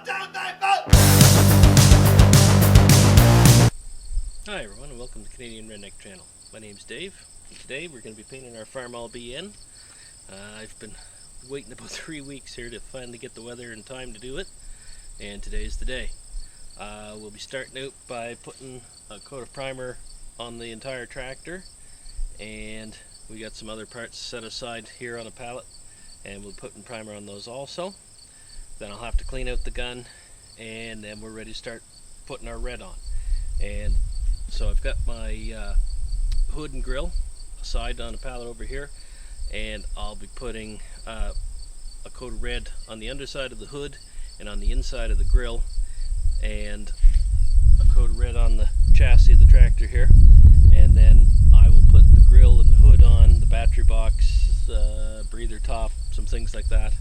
down that boat! Hi everyone and welcome to the Canadian Redneck Channel. My name's Dave and today we're going to be painting our Farmall BN. I've been waiting about 3 weeks here to finally get the weather and time to do it, and today's the day. We'll be starting out by putting a coat of primer on the entire tractor, and we got some other parts set aside here on a pallet and we'll put primer on those also. Then I'll have to clean out the gun and then we're ready to start putting our red on. And so I've got my hood and grill aside on a pallet over here, and I'll be putting a coat of red on the underside of the hood and on the inside of the grill, and a coat of red on the chassis of the tractor here, and then I will put the grill and the hood on, the battery box, breather top, some things like that,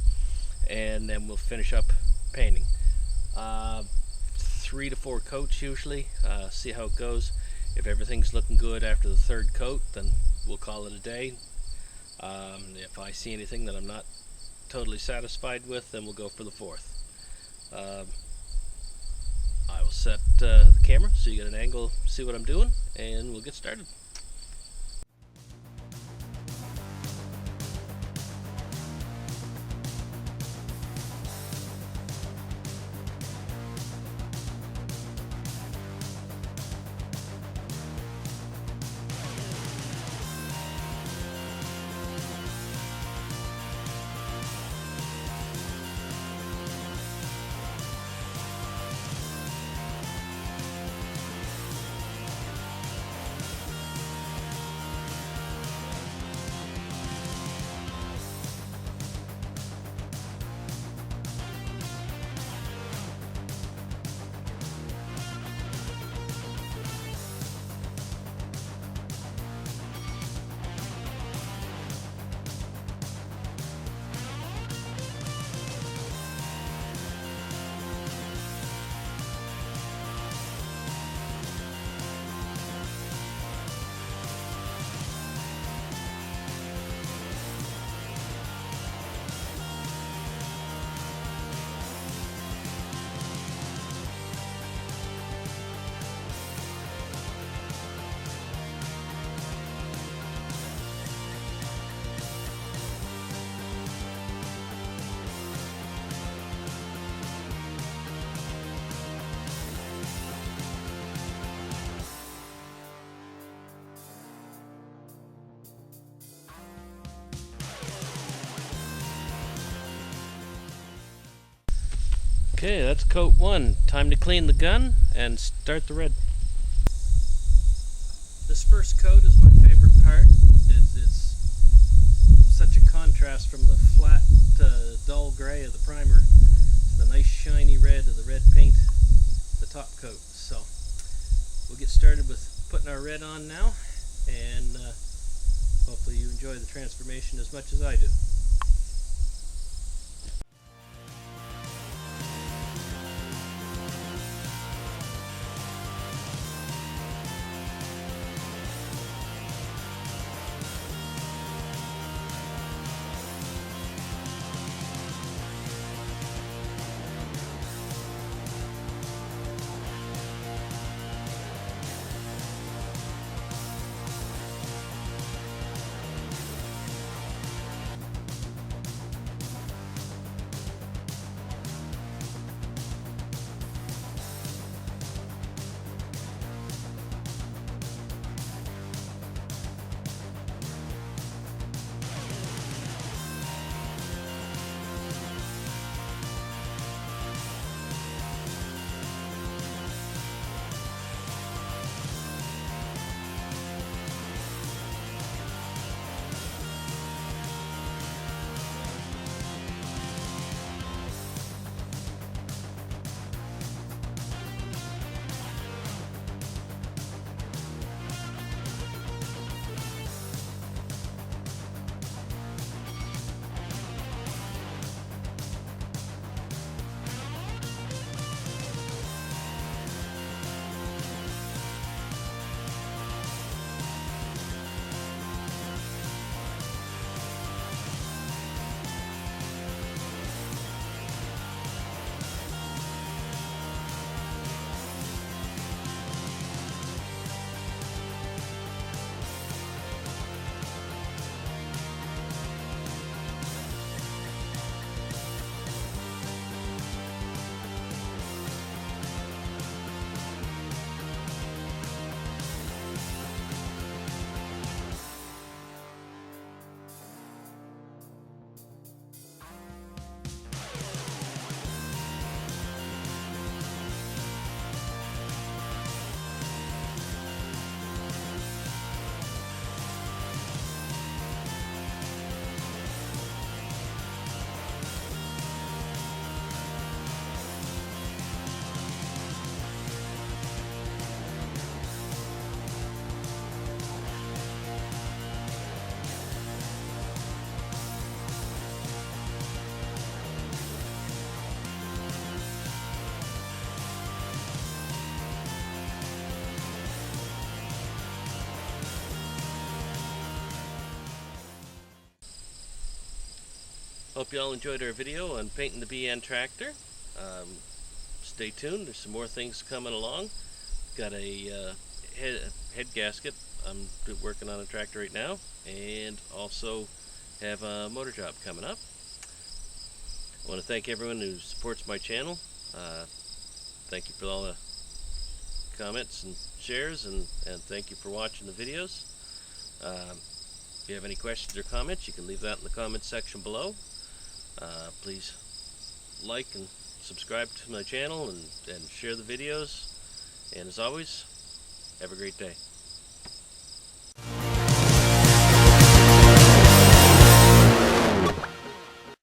and then we'll finish up painting. 3 to 4 coats usually, see how it goes. If everything's looking good after the 3rd coat, then we'll call it a day. If I see anything that I'm not totally satisfied with, then we'll go for the 4th. I will set the camera so you get an angle, see what I'm doing, and we'll get started. Okay, that's coat 1. Time to clean the gun and start the red. This first coat is my favorite part. It's such a contrast from the flat, dull gray of the primer to the nice shiny red of the red paint, the top coat. So we'll get started with putting our red on now, and hopefully you enjoy the transformation as much as I do. Hope you all enjoyed our video on painting the BN tractor. Stay tuned, there's some more things coming along. Got a head gasket. I'm working on a tractor right now, and also have a motor job coming up. I want to thank everyone who supports my channel. Thank you for all the comments and shares, and thank you for watching the videos. If you have any questions or comments, you can leave that in the comments section below. Please like and subscribe to my channel and share the videos. And as always, have a great day.